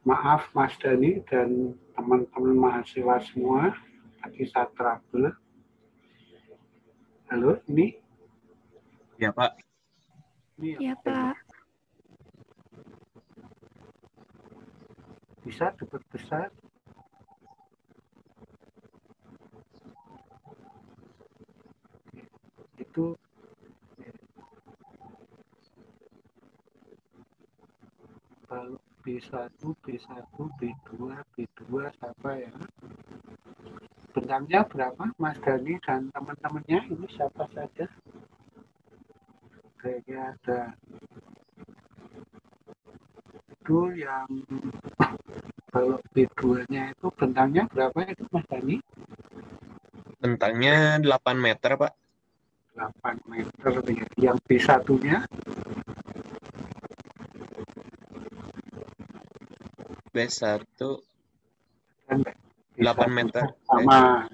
Maaf Mas Dani dan teman-teman mahasiswa semua, tadi saya trouble. Halo, ini? Ya Pak. Iya Pak. Bisa diperbesar? Itu kalau B1, B1, B2, B2 siapa ya? Bentangnya berapa Mas Dani dan teman-temannya? Ini siapa saja? Kayaknya ada itu yang kalau B2-nya itu bentangnya berapa itu Mas Dani? Bentangnya 8 meter Pak. 8 meter. Yang B1-nya? B1 Kan 8 meter. sama.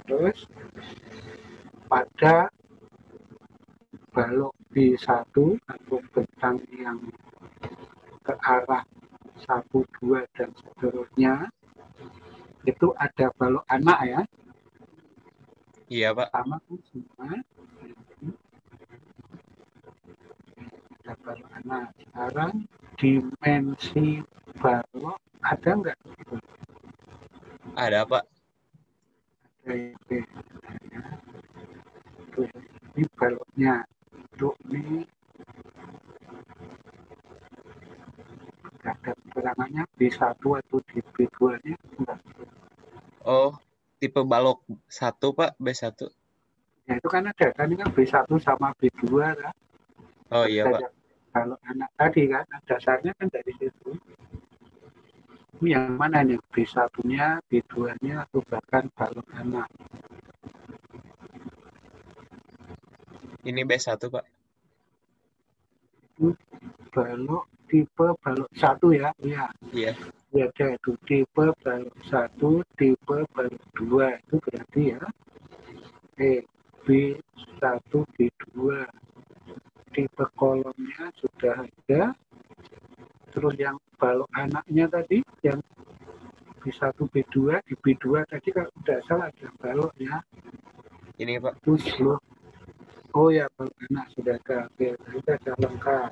Terus pada balok B1 atau bentang yang ke arah 1, 2 dan seterusnya itu ada balok anak ya? Iya Pak. Sama kan semua. Ada balok anak. Sekarang dimensi balok ada nggak? Ada Pak. Ada. Tuh, ini baloknya. Untuk ini ada keterangannya B1 atau di B2-nya enggak? Oh, tipe balok 1 Pak, B1. Ya itu kan ada, kan ini kan B1 sama B2 kan? Oh iya Pak. Balok anak tadi kan, dasarnya kan dari situ. Ini yang mana nih? B1-nya, B2-nya, atau bahkan balok anak? Ini B1 Pak. Itu balok tipe balok 1 ya? Iya. Iya. Ya, ada itu tipe balok 1, tipe balok 2 itu berarti ya B1, B2 tipe kolomnya sudah ada. Terus yang balok anaknya tadi yang B1, B2, di B2 tadi kalau tidak salah ada baloknya. Ini Pak. Itu seluruh. Oh ya, balok anak sudah ada. Oke, itu ada lengkap.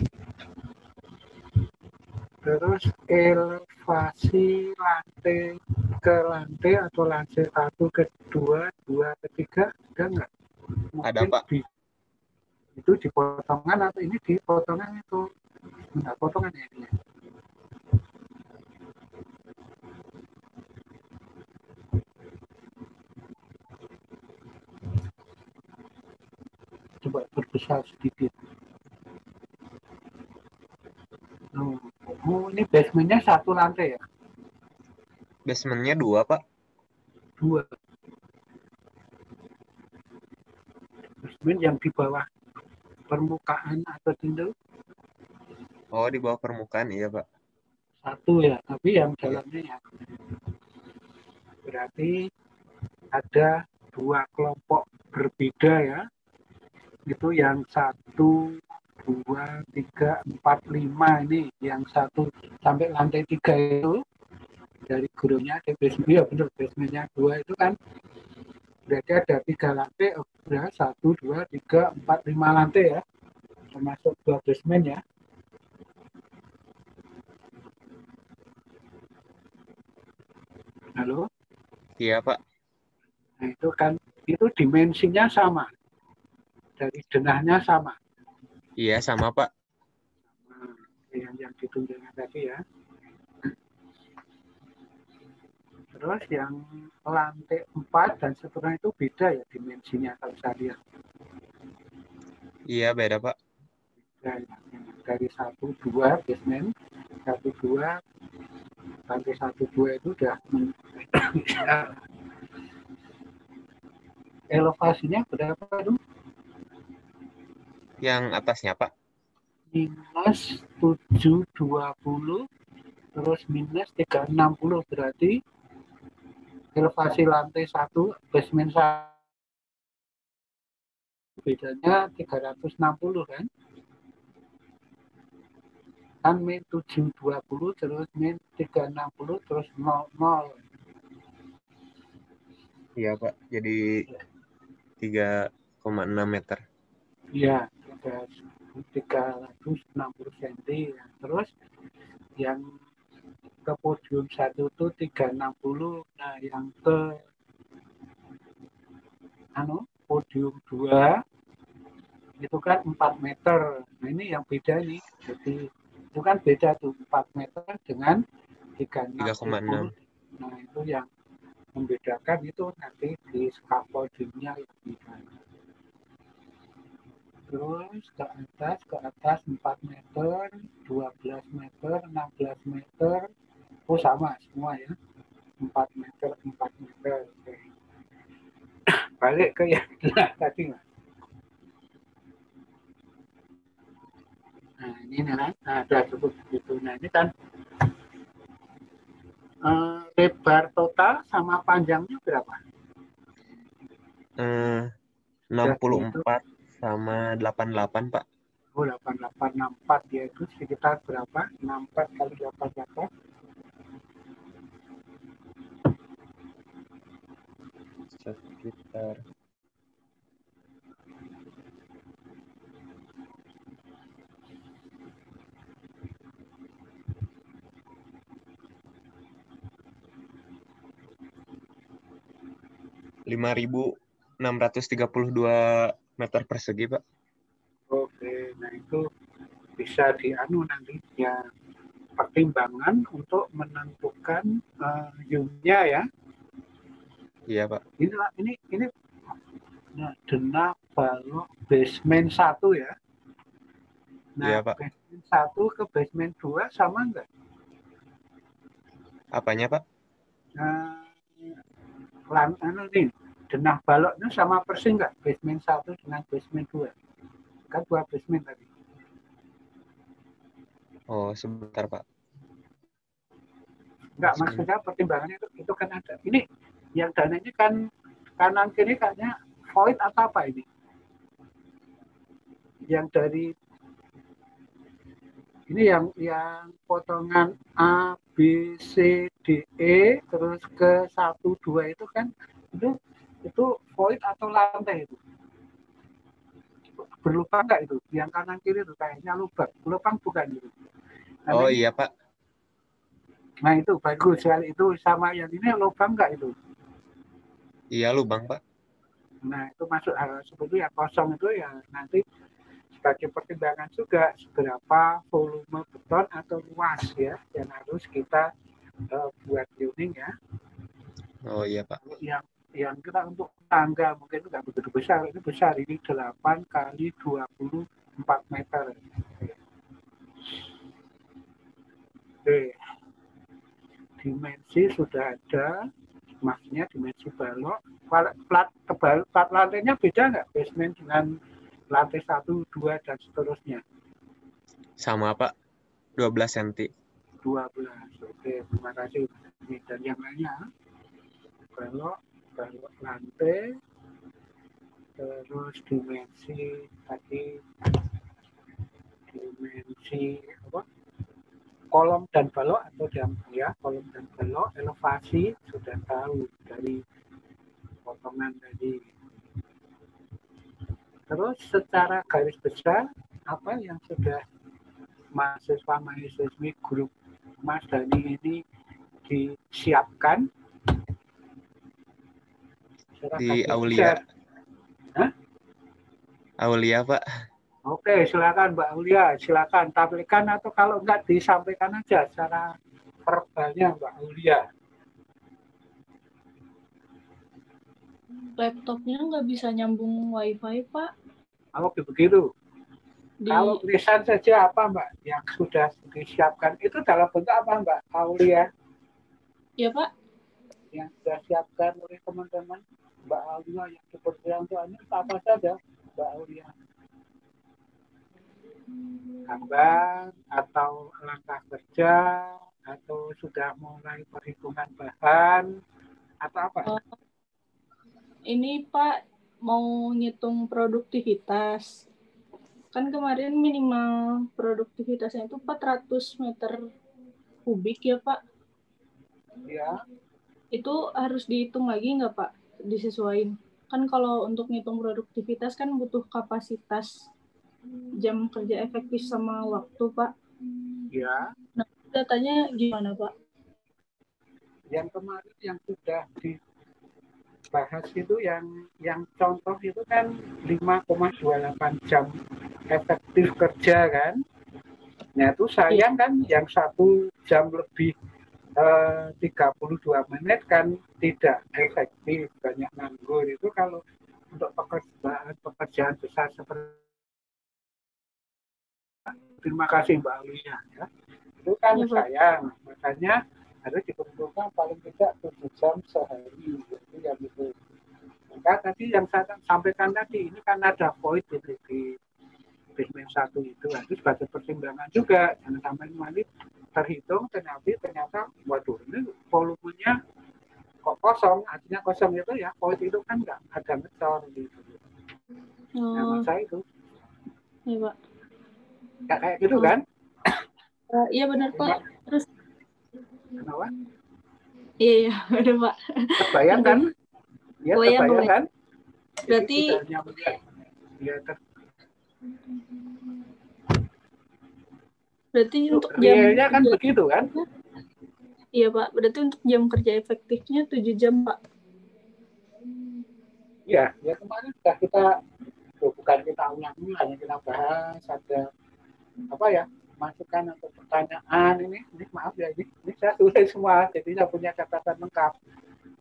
Terus elevasi lantai ke lantai atau lantai 1 ke 2, 2 ke 3 ada nggak? Ada Mungkin Pak. itu di potongan atau ini di potongan itu? Enggak, potongan ya ini. Coba perbesar sedikit. Oh, ini basementnya 1 lantai ya? Basementnya 2 Pak. 2. Basement yang di bawah permukaan atau tindel? Oh, di bawah permukaan iya Pak. 1 ya, tapi yang dalamnya ya. Berarti ada 2 kelompok berbeda ya. Itu yang 1, 2, 3, 4, 5 ini. Yang 1 sampai lantai 3 itu dari gurunya ada basement, ya benar, basementnya 2 itu kan berarti ada 3 lantai, udah 1, 2, 3, 4, 5 lantai ya, termasuk 2 basement ya. Halo? Iya Pak. Nah itu kan, itu dimensinya sama, dari denahnya sama. Iya sama Pak. Nah, yang ditunjukkan tadi ya. Terus yang lantai 4 dan seterusnya itu beda ya dimensinya kalau saya lihat. Iya beda Pak. Dan dari 1, 2 basement, 1, 2, lantai 1, 2 itu udah elevasinya berapa itu? Yang atasnya Pak. Minus 720, terus minus 360, berarti elevasi lantai 1 basement 1 bedanya 360 kan? kan min 720 terus min 360 terus 00. Iya, Pak. Jadi 3,6 meter. Iya, 360 cm. Terus yang ke podium 1 itu 360. Nah, yang ke podium 2 itu kan 4 meter. Nah, ini yang beda nih. Jadi itu kan beda tuh 4 meter dengan 360. 3,6. Nah, itu yang membedakan itu nanti di scaffoldingnya yang beda. Terus ke atas 4 meter, 12 meter, 16 meter. Oh, sama semua ya. 4 meter, 4 meter. Oke. Balik ke yang tadi, Mas. Nah, ini kan, sudah cukup begitu. Nah, ini kan lebar total sama panjangnya berapa? 64 sama 88, Pak. Oh, 8864, yaitu sekitar berapa? 64 kali 88. Sekitar 5.632 meter persegi, Pak. Oke, nah itu bisa nanti ya pertimbangan untuk menentukan unitnya ya. Iya, Pak. Ini denah balok basement 1 ya. Nah, Iya, Pak. basement 1 ke basement 2 sama enggak? Apanya, Pak? Nih, denah baloknya sama persis enggak? Basement 1 dengan basement 2. Kan 2 basement tadi. Oh, sebentar, Pak. Enggak, maksudnya pertimbangannya itu kan ada. Ini yang dananya kan kanan kiri kayaknya void atau apa ini? Yang dari ini yang potongan A, B, C, D, E terus ke 1, 2 itu kan itu void atau lantai itu? Berlubang enggak itu? Yang kanan kiri itu kayaknya lubang. Lubang bukan itu. Oh iya, Pak. Nah, itu bagus sekali. Itu sama yang ini lubang enggak itu? Iya, lubang, Pak. Nah, itu masuk sebetulnya kosong itu ya nanti sebagai pertimbangan juga seberapa volume beton atau luas ya yang harus kita buat tuning ya. Oh iya, Pak. Yang kita untuk tangga mungkin itu nggak begitu besar, ini besar, ini 8 kali 24 meter. Oke. Dimensi sudah ada, maksudnya dimensi balok. Plat lantainya beda nggak basement dengan lantai 1, 2 dan seterusnya? Sama, Pak. 12 cm. 12. Oke, terima kasih. Dan yang lainnya, balok lantai, terus dimensi tadi, dimensi apa? Kolom dan balok atau kolom dan balok, elevasi sudah tahu dari potongan tadi. Terus secara garis besar apa yang sudah mahasiswa grup Mas Dani ini disiapkan di Aulia. Hah? Aulia, Pak. Oke, silakan Mbak Aulia, silakan tampilkan atau kalau enggak disampaikan aja secara verbalnya Mbak Aulia. Laptopnya nggak bisa nyambung WiFi, Pak. Oh, begitu. Kalau tulisan saja apa Mbak yang sudah disiapkan itu dalam bentuk apa Mbak Aulia? Ya Pak. Yang sudah siapkan oleh teman-teman Mbak Aulia yang diperlukan untuk apa saja Mbak Aulia? Gambar atau langkah kerja atau sudah mulai perhitungan bahan atau apa? Ini Pak mau ngitung produktivitas. Kan kemarin minimal produktivitasnya itu 400 meter kubik ya Pak. Ya, Itu harus dihitung lagi nggak Pak? Disesuaikan. Kan kalau untuk ngitung produktivitas kan butuh kapasitas jam kerja efektif sama waktu Pak. ya. Nah, datanya gimana Pak? Yang kemarin yang sudah dibahas itu yang contoh itu kan 5,28 jam efektif kerja kan. Nah itu sayang kan yang 1 jam lebih 32 menit kan tidak efektif, banyak nganggur. Itu kalau untuk pekerjaan besar seperti, terima kasih Mbak Alia ya, itu kan Ya, Pak. sayang, makanya harus diperlukan paling tidak 7 jam sehari, itu yang itu. Maka tadi yang saya sampaikan tadi, ini kan ada void di Bismen 1 itu sebagai pertimbangan juga, jangan sampai nanti terhitung ternyata waduh ini volumenya kok kosong, artinya kosong itu ya void itu kan nggak ada ngecor gitu. Nah masa itu Iya Pak. nggak kayak gitu kan? Iya benar Pak. Terus Kenapa? iya benar Pak. Terbayang kan? Ya terbayang kan? Berarti ya, berarti untuk realnya kan begitu kan? Iya Pak, berarti untuk jam kerja efektifnya 7 jam Pak. Ya kemarin sudah kita, bukan kita ulangi, hanya kita bahas, ada apa ya, masukan atau pertanyaan ini maaf ya, ini saya tulis semua, jadi saya punya catatan lengkap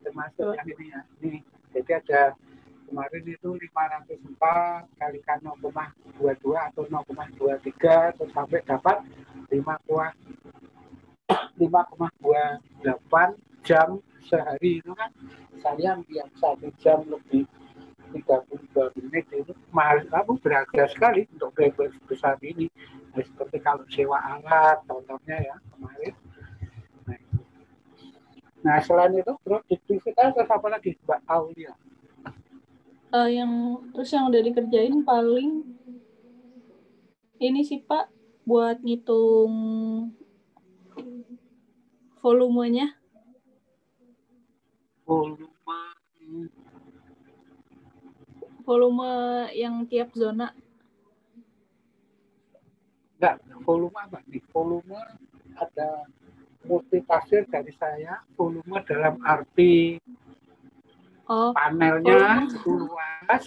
termasuk yang ini ya. Ini jadi ada kemarin itu 504 kalikan 0,22 atau 0,23 terus sampai dapat 5,28 jam sehari. Itu kan sayang yang 1 jam lebih 32 menit itu mahal, berharga sekali untuk proyek besar ini. Nah, seperti kalau sewa alat contohnya ya kemarin. Nah selain itu produktivitas terus apa lagi Mbak Aulia? Yang udah dikerjain paling ini sih Pak, buat ngitung volumenya. Volume yang tiap zona. Enggak, volume apa nih? Volume ada multitafsir dari saya. Volume dalam arti panelnya itu luas.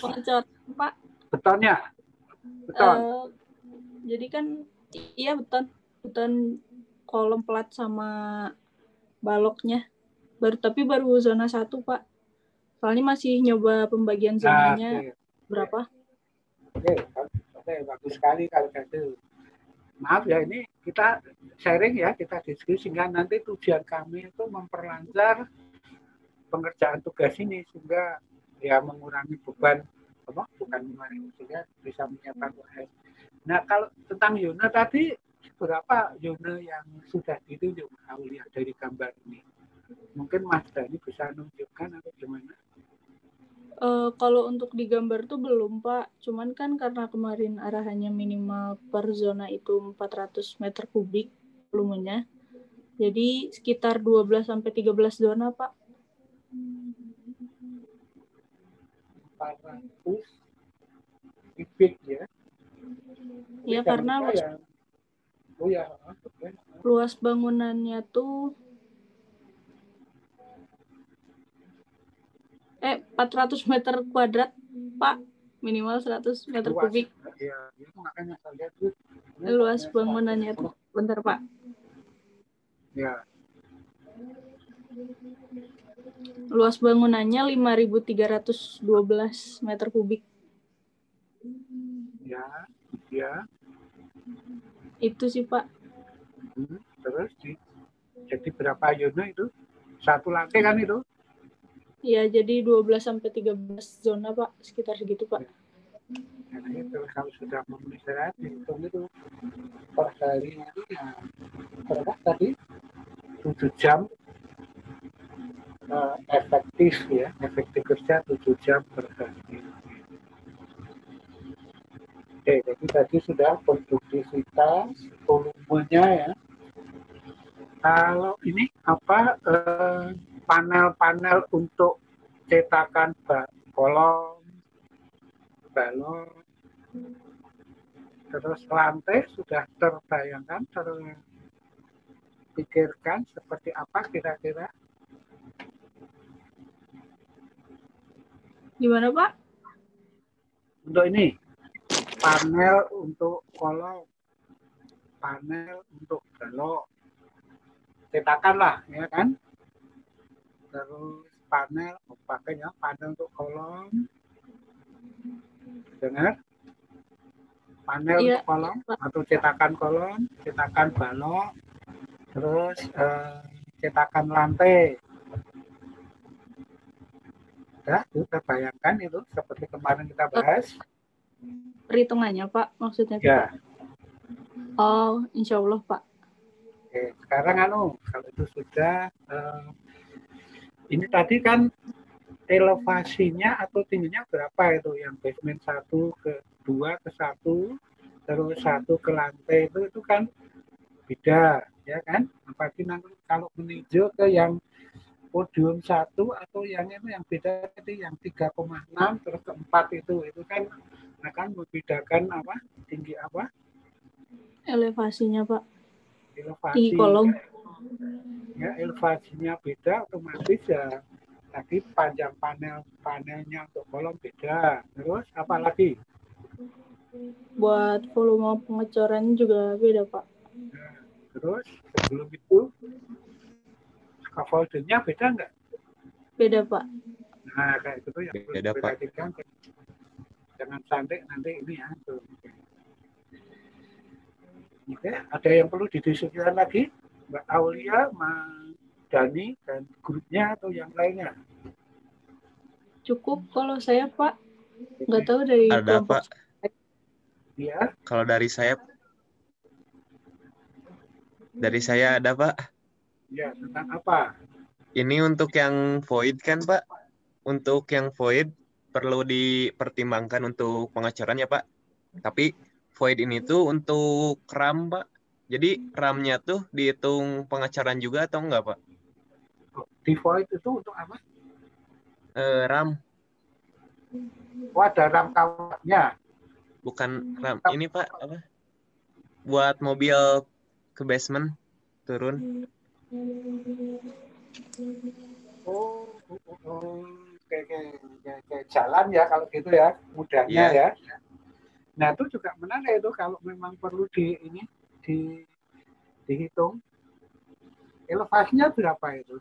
Pak. Betonnya, beton. Jadi kan iya beton kolom plat sama baloknya. Baru zona 1 Pak. Soalnya masih nyoba pembagian zonanya berapa. Oke, bagus sekali kalau gitu. Maaf ya, ini kita sharing ya, kita diskusi sehingga nanti tujuan kami itu memperlancar pengerjaan tugas ini sehingga ya mengurangi beban, bukan mengurangi, sehingga bisa menyiapkan UAS. Nah kalau tentang Yona tadi, berapa Yona yang sudah ditunjuk Aulia dari gambar ini? Mungkin Mas Dhani bisa menunjukkan atau gimana? Kalau untuk digambar tuh belum Pak, cuman kan karena kemarin arahannya minimal per zona itu 400 meter kubik volumenya, jadi sekitar 12-13 zona Pak. 400 kubik ya? Ya karena luas bangunannya tuh 400 meter kuadrat Pak, minimal 100 meter kubik. Ya, itu makanya saya lihat tuh. Luas bangunannya tuh, bentar Pak. Ya. Luas bangunannya 5.312 meter kubik. Ya. Itu sih Pak. Terus jadi berapa Yona itu? Satu lantai kan itu? Ya, jadi 12-13 zona Pak, sekitar segitu Pak. Nah, itu kalau sudah memenuhi syarat dihitung itu per hari itu ya berapa tadi? 7 jam efektif ya, efektif kerja 7 jam per hari. Oke, jadi tadi sudah produktivitas, volumenya ya. Kalau ini apa panel-panel untuk cetakan kolom, balon, terus lantai sudah terbayangkan, terpikirkan seperti apa kira-kira? Gimana, Pak? Untuk ini, panel untuk kolom, panel untuk balok, cetakan lah, ya kan? Terus panel, pakainya panel untuk kolom, dengar? Panel Iya, untuk kolom Pak. atau cetakan kolom, cetakan balok, terus cetakan lantai. Ya, itu terbayangkan itu seperti kemarin kita bahas. Perhitungannya, Pak, maksudnya Ya. Pak. Oh, insya Allah, Pak. Oke, sekarang kalau itu sudah ini tadi kan elevasinya atau tingginya berapa itu yang basement 1 ke 2 ke 1 terus 1 ke lantai itu kan beda ya kan, apalagi nanti kalau menuju ke yang podium 1 atau yang itu yang beda itu yang 3,6 terus ke 4 itu kan akan membedakan apa tinggi apa Elevasinya, Pak. Tinggi elevasi kolom. ya elevasinya beda otomatis ya tadi panjang panelnya untuk kolom beda. Terus apa lagi? Buat volume pengecoran juga beda, Pak. Nah, terus sebelum itu scaffoldingnya beda nggak? Beda, Pak. Nah kayak gitu yang perlu Beda, Pak. diperhatikan. Jangan sampai nanti ini ya. Oke, ada yang perlu didiskusikan lagi? Mbak Aulia, Mas Dani, dan grupnya atau yang lainnya? Cukup kalau saya, Pak. Nggak tahu dari Ada, kelompok. Pak. Ya, Kalau dari saya ada, Pak. ya tentang apa? Ini untuk yang void kan, Pak? Untuk yang void perlu dipertimbangkan untuk pengecoran ya, Pak. Tapi void ini tuh untuk RAM, Pak. Jadi RAM-nya tuh dihitung pengecoran juga atau enggak, Pak? Default itu untuk apa? RAM, Oh, ada RAM kawatnya. bukan RAM. Ini, Pak, apa? Buat mobil ke basement turun. Kayak jalan ya kalau gitu ya, mudahnya Iya, ya. Nah itu juga menarik itu kalau memang perlu dihitung. Elevasinya berapa itu?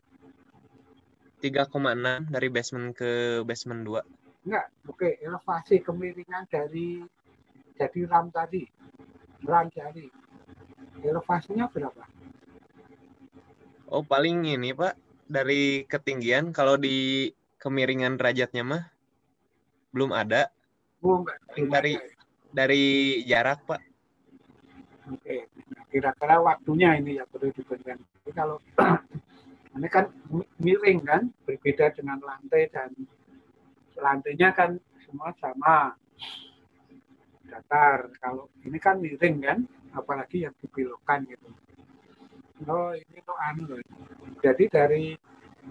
3,6 dari basement ke basement 2. Enggak, oke, elevasi kemiringan dari RAM tadi. RAM tadi. Elevasinya berapa? Oh, paling ini, Pak. Dari ketinggian, kalau di kemiringan derajatnya mah belum ada. Oh, enggak, Paling belum ada. dari jarak, Pak. Oke, kira-kira waktunya ini ya perlu diberikan. Jadi kalau ini kan miring kan, berbeda dengan lantai dan lantainya kan semua sama datar. Kalau ini kan miring kan, apalagi yang dibelokkan gitu. Oh ini tuh loh. Jadi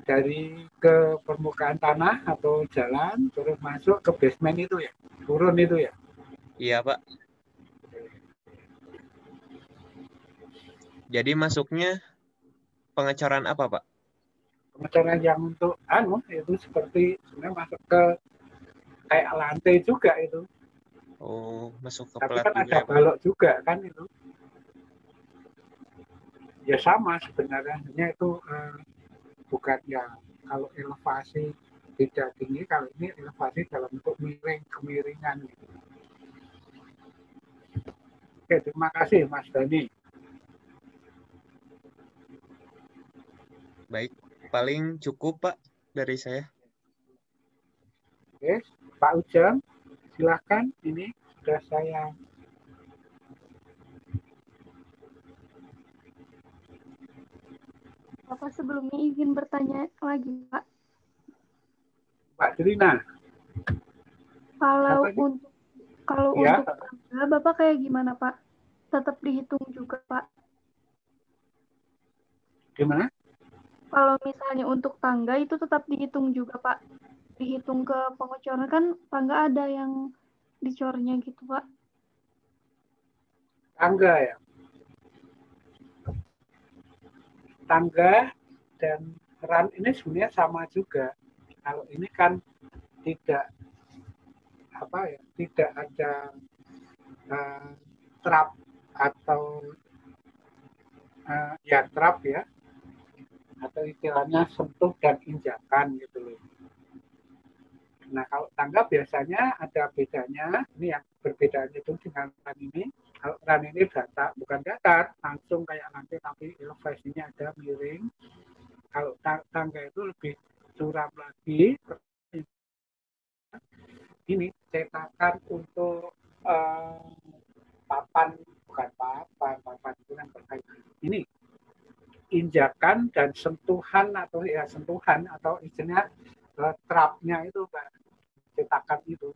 dari ke permukaan tanah atau jalan terus masuk ke basement itu ya, turun itu ya. Iya, Pak. Jadi masuknya pengecoran apa, Pak? Pengecoran yang untuk itu seperti sebenarnya masuk ke kayak lantai juga itu. Oh, masuk ke Tapi pelat kan juga ada ya, Pak? balok juga kan itu. Ya sama sebenarnya, hanya itu bukan ya kalau elevasi tidak tinggi, kalau ini elevasi dalam bentuk kemiringan gitu. Oke, terima kasih Mas Dani. Baik, paling cukup, Pak, dari saya. Oke, Pak Ujang, silakan. Ini sudah saya. Bapak sebelumnya izin bertanya lagi, Pak. Pak Drina. Kalau untuk Kalau Ya, untuk tangga, Bapak kayak gimana, Pak? Tetap dihitung juga, Pak. gimana? Kalau misalnya untuk tangga itu tetap dihitung juga, Pak. Dihitung ke pengecoran kan tangga ada yang dicornya gitu, Pak. Tangga ya. Tangga dan run ini sebenarnya sama juga. Kalau ini kan tidak tidak ada uh, trap atau trap ya, atau istilahnya sentuh dan injakan gitu loh. Nah, kalau tangga biasanya ada bedanya, ini yang berbedanya itu dengan run ini. Kalau run ini bukan datar, langsung kayak nanti tapi elevasinya ada miring. Kalau tangga itu lebih curam lagi. Ini cetakan untuk papan, bukan papan itu kan terkait. Ini injakan dan sentuhan atau istilahnya trapnya itu Pak, cetakan itu.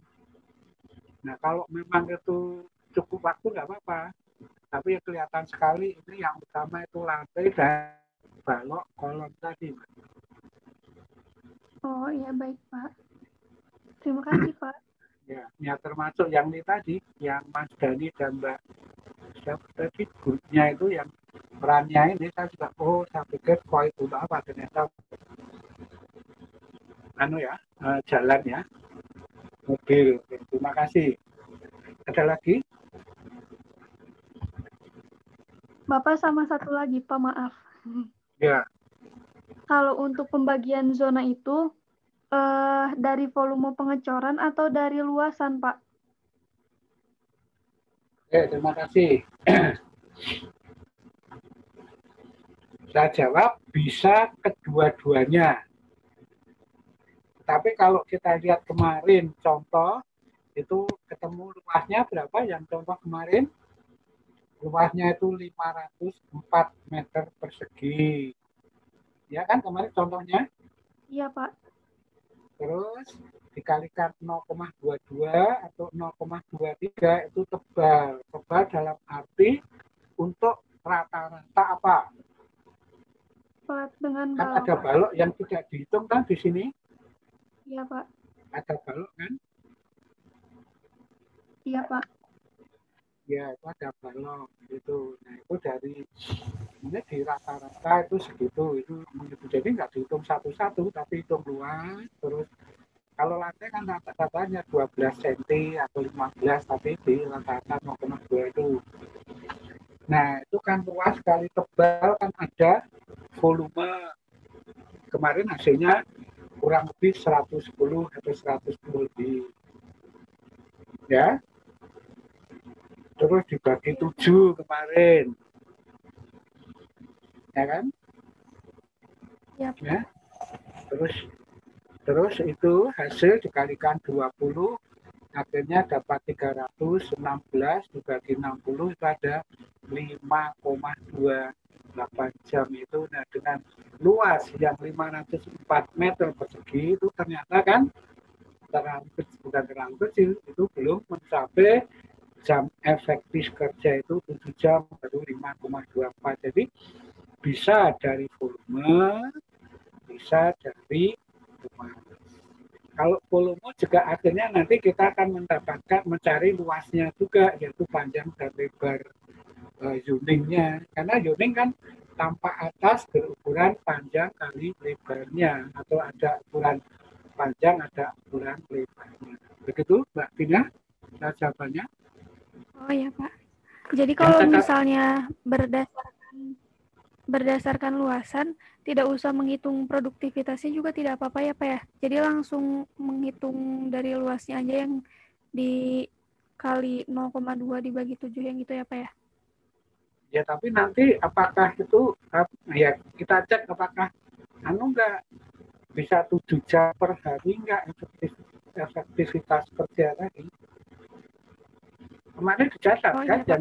Nah, kalau memang itu cukup waktu nggak apa-apa. Tapi ya kelihatan sekali ini yang utama itu lantai dan balok kolom tadi. Oh iya, baik, Pak. Terima kasih, Pak. Ya termasuk yang ini tadi, yang Mas Dani dan Mbak siapa tadi, grupnya itu yang perannya ini, saya juga, saya pikir void untuk apa, ternyata jalan ya, mobil. Terima kasih. Ada lagi? Bapak sama satu lagi, Pak, maaf. Ya. Kalau untuk pembagian zona itu dari volume pengecoran atau dari luasan, Pak? Terima kasih. Saya jawab bisa kedua-duanya. Tapi kalau kita lihat kemarin contoh, itu ketemu luasnya berapa yang contoh kemarin? Luasnya itu 504 meter persegi. Ya kan kemarin contohnya? Iya, Pak. Terus dikalikan 0,22 atau 0,23 itu tebal. Tebal dalam arti untuk rata-rata apa? Plat dengan Kan balok. ada balok yang tidak dihitung kan di sini? Iya, Pak. Ada balok kan? Iya, Pak. Ya, itu ada balok gitu. Nah, itu ini di rata-rata itu segitu. Itu jadi nggak dihitung satu-satu, tapi hitung luas. Terus kalau lantai kan rata-ratanya 12 cm atau 15, tapi di rata-rata 0,2 itu. Nah, itu kan luas sekali, tebal, kan ada volume. Kemarin hasilnya kurang lebih 110 atau 110 lebih. Ya. Terus dibagi 7 kemarin. Ya kan? Iya, Pak. Ya. Terus itu hasil dikalikan 20, akhirnya dapat 316 dibagi 60 itu ada 5,28 jam itu. Nah, dengan luas yang 504 meter persegi itu ternyata kan bukan terlalu kecil, itu belum mencapai jam efektif kerja itu 7 jam baru 5,24. Jadi bisa dari volume, bisa dari luas. Kalau volume juga akhirnya nanti kita akan mendapatkan mencari luasnya juga, yaitu panjang dan lebar uningnya. Karena uning kan tampak atas berukuran panjang kali lebarnya, atau ada ukuran panjang, ada ukuran lebarnya. Begitu Mbak Tina jawabannya. Oh iya, Pak. Jadi kalau misalnya berdasarkan luasan, tidak usah menghitung produktivitasnya juga tidak apa-apa ya, Pak ya. Jadi langsung menghitung dari luasnya aja yang dikali 0,2 dibagi 7 yang gitu ya, Pak ya. Ya, tapi nanti apakah itu, ya kita cek apakah enggak bisa 7 jam per hari enggak efektivitas kerja tadi. Kemarin dicatat kan iya,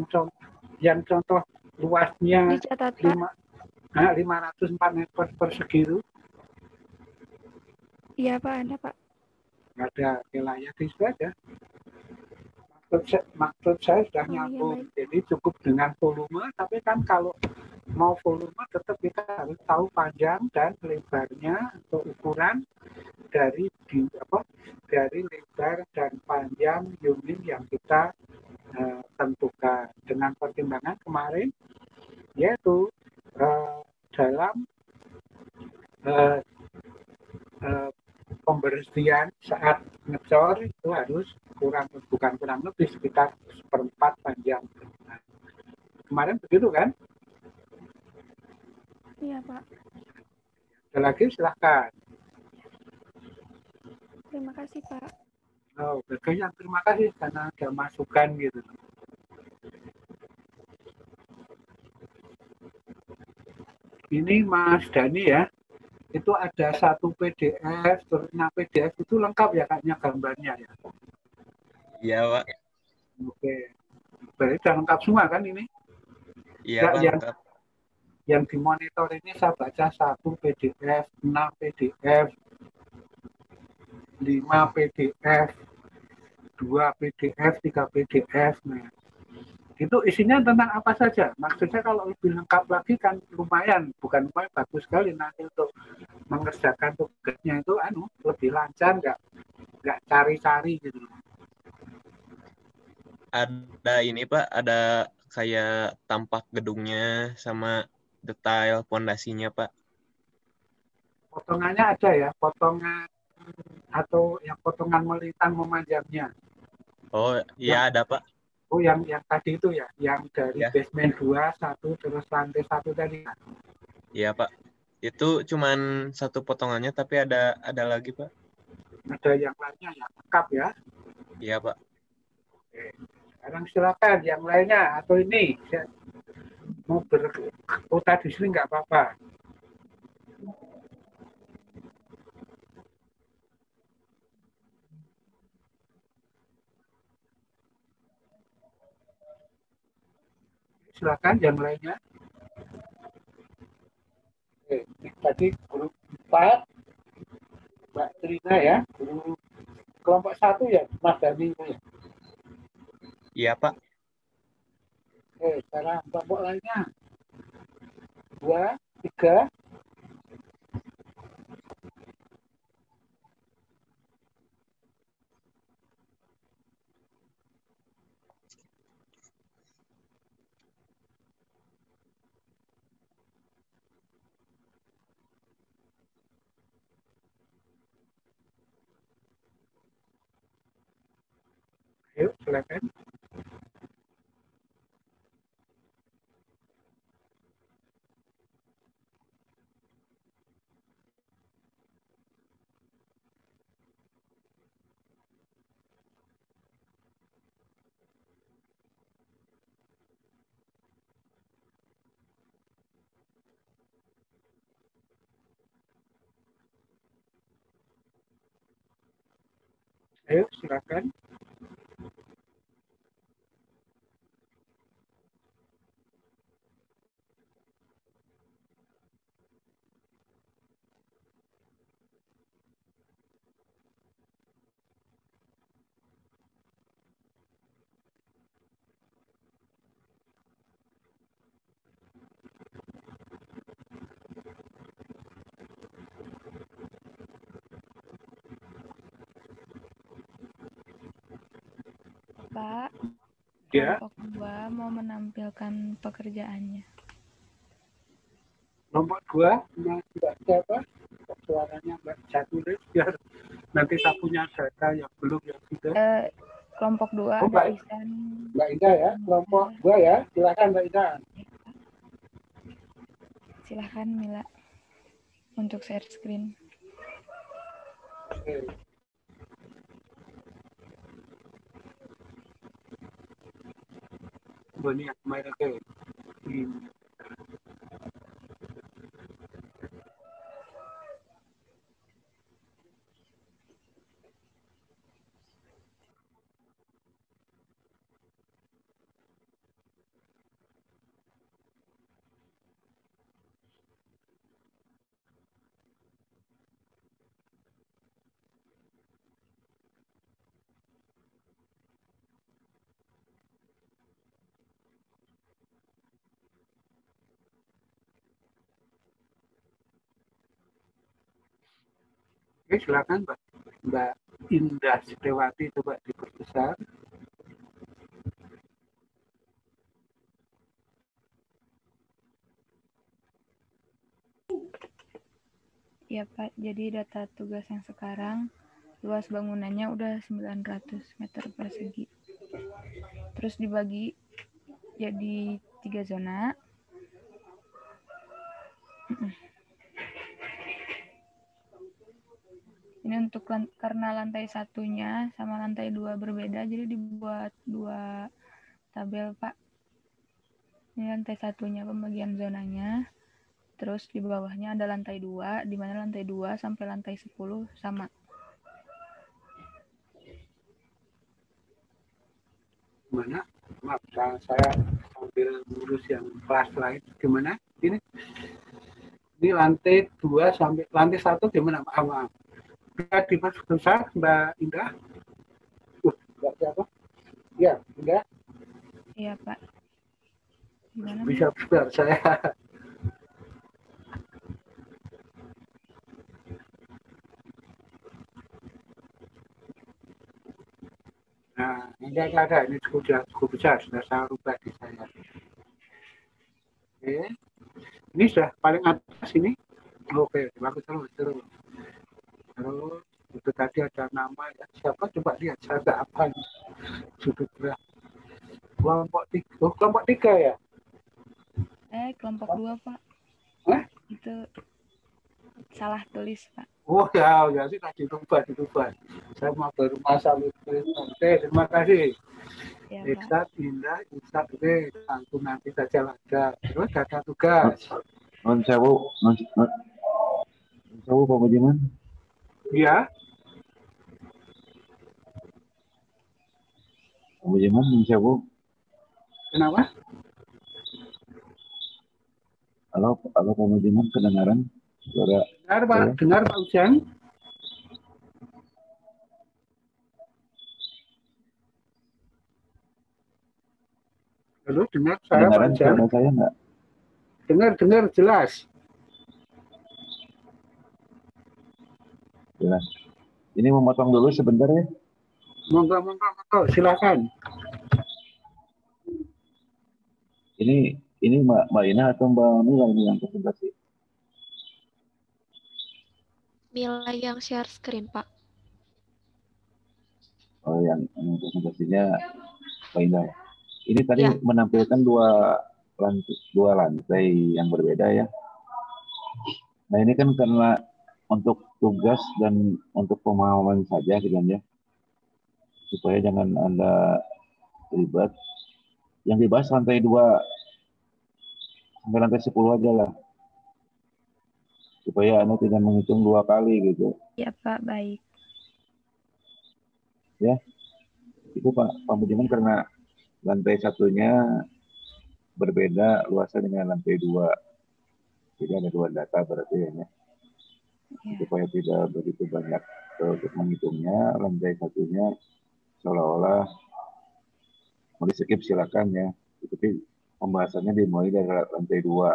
yang contoh luasnya dicatat, 504 meter persegi itu. Iya Pak, ada Pak. Ada wilayah di situ aja. maksud saya sudah Oh iya nyambung. baik. Jadi cukup dengan volume, tapi kan kalau mau volume tetap kita harus tahu panjang dan lebarnya atau ukuran dari lebar dan panjang unit yang kita tentukan dengan pertimbangan kemarin, yaitu dalam eh, eh, pembersihan saat ngecor itu harus bukan kurang lebih sekitar seperempat panjang. Nah, kemarin begitu kan? Iya Pak. Ada lagi silahkan. Terima kasih Pak. Oh, yang terima kasih karena ada masukan gitu. Ini Mas Dani ya, itu ada satu PDF, terusnya PDF itu lengkap ya kayaknya gambarnya ya. Iya, Pak. Oke, berarti sudah lengkap semua kan ini? Iya, Ya, Pak, yang lengkap. yang dimonitor ini saya baca 1 PDF, 6 PDF, 5 PDF, 2 PDF, 3 PDF. Nah, itu isinya tentang apa saja? Maksudnya kalau lebih lengkap lagi kan lumayan, bukan lumayan, bagus sekali nanti untuk mengerjakan tugasnya itu lebih lancar, nggak cari-cari gitu. Ada ini, Pak, ada kayak tampak gedungnya sama detail pondasinya, Pak. Potongannya ada ya, potongan atau yang potongan melintang memanjangnya. Oh, Yang, iya ada, Pak. yang tadi itu ya, yang dari Ya, basement 2, 1, terus lantai 1 tadi. iya, Pak. Itu cuman satu potongannya, tapi ada lagi, Pak. Ada yang lainnya yang lengkap ya. Iya, Pak. Oke. Sekarang silakan yang lainnya atau ini mau berkota di sini nggak apa-apa. Silakan yang lainnya. Oke, ini tadi grup 4, Mbak Trina ya. Grup kelompok 1 ya, Mas Dani itu ya. Iya, Pak. Oke, sekarang kelompok lainnya. 2, 3. Ayo, silakan. Ayo, silakan. Pak, Ya, kelompok 2 mau menampilkan pekerjaannya. nomor 2, Mbak siapa? Suaranya Mbak Jatulis, biar nanti saya punya data yang belum yang sudah. Kelompok 2 Oh, ada Mbak, Ihsan. Mbak Indah ya, kelompok 2 ya. Silakan Mbak Indah. Silahkan Mila untuk share screen. Oke. Oh, ini yang kemarin, oke. Ini. Oke, silakan Mbak. Mbak Indah Setiawati, coba diperbesar. Ya Pak, jadi data tugas yang sekarang luas bangunannya udah 900 meter persegi. Terus dibagi jadi 3 zona. Ini untuk karena lantai satunya sama lantai 2 berbeda, jadi dibuat 2 tabel Pak. Ini lantai satunya pembagian zonanya. Terus di bawahnya ada lantai 2, di mana lantai 2 sampai lantai 10 sama. Gimana? Maaf, saya sambil ngurus yang kelas lain. Gimana? Ini lantai 2 sampai lantai 1 gimana? Maaf. Bisa diperbesar Mbak Indah? Mbak siapa? Ya, Indah. Iya Pak. Gimana Bisa besar saya. Nah, enggak ada. Ini cukup besar. Sudah saya rubah di saya. Oke. Ini sudah paling atas ini. Oke, bagus terus. Terus itu tadi ada nama ya. Siapa coba lihat saya nggak apa sudut berat. Kelompok tiga ya? Kelompok 2 Pak. Hah? Itu salah tulis Pak. Oh ya sih tadi dirubah. Saya mau baru masal itu. Oke, terima kasih. Ya, Iksan, Indah, Iksan, oke, langsung nanti saja ada. Terus ada tugas. Non sewu Pak Budiman. Iya, Pak Budiman non sewu. kenapa? Halo Pak Budiman, kedengaran suara Dengar Pak Ujang. Halo, dengar saya Pak kedengaran Ujang. suara saya nggak? Dengar jelas. Jelas. Ini memotong dulu sebentar ya. Monggo, silakan. Ini Mbak Ina atau Mbak Mila ini yang presentasi? Mila yang share screen, Pak. Oh, yang presentasinya Mbak Ina. Ini tadi Ya. menampilkan dua lantai yang berbeda ya. Nah ini kan karena untuk tugas dan untuk pemahaman saja gitu ya, supaya jangan Anda ribet. Yang dibahas lantai 2 sampai lantai 10 aja lah, supaya Anda tidak menghitung 2 kali gitu. Ya Pak, baik. Ya, itu Pak Budiman karena lantai satunya berbeda luasnya dengan lantai 2. Jadi ada 2 data berarti ya. Ya. Supaya tidak begitu banyak untuk menghitungnya, lantai satunya seolah-olah mau di skip silakan ya. Tapi pembahasannya dimulai dari lantai 2.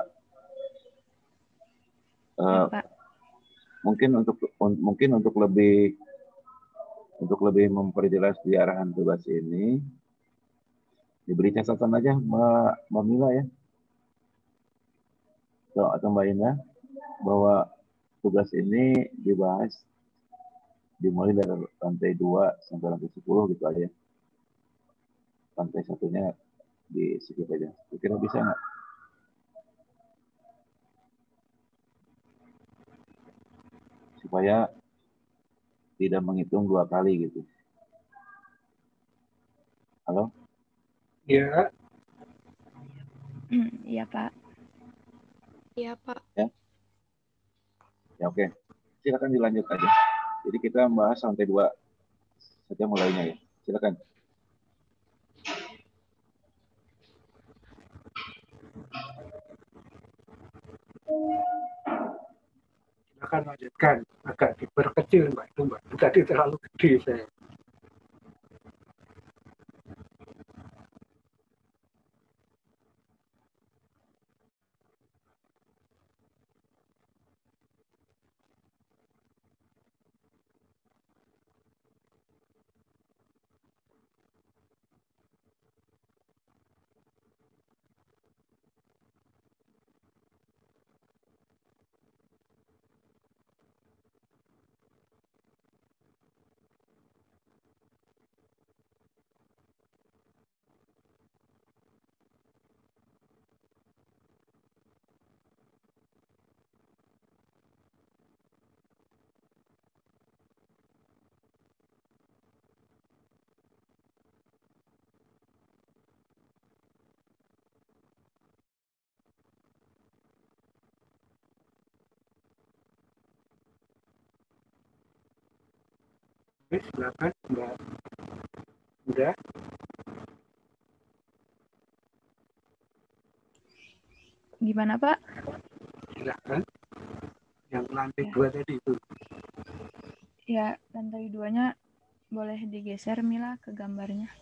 Pak. Mungkin untuk lebih memperjelas di arahan tugas ini, diberi catatan aja Mbak Mila ya, atau Mbak Indah, bahwa tugas ini dibahas dimulai dari lantai 2 sampai lantai 10 gitu aja. Lantai satunya di skip aja. Kira bisa nggak? Supaya tidak menghitung 2 kali gitu. Halo? Iya. Iya Pak. Iya, Pak. Ya oke. Silakan dilanjut aja. Jadi kita membahas lantai 2 saja mulainya ya. Silakan. Silakan lanjutkan. Agak diperkecil Mbak itu Mbak. Tadi terlalu gede saya. Oke, silakan Mbak. Udah. Gimana, Pak? Silakan. Yang lantai Ya. 2 tadi itu. Ya, lantai 2-nya boleh digeser, Mila, ke gambarnya.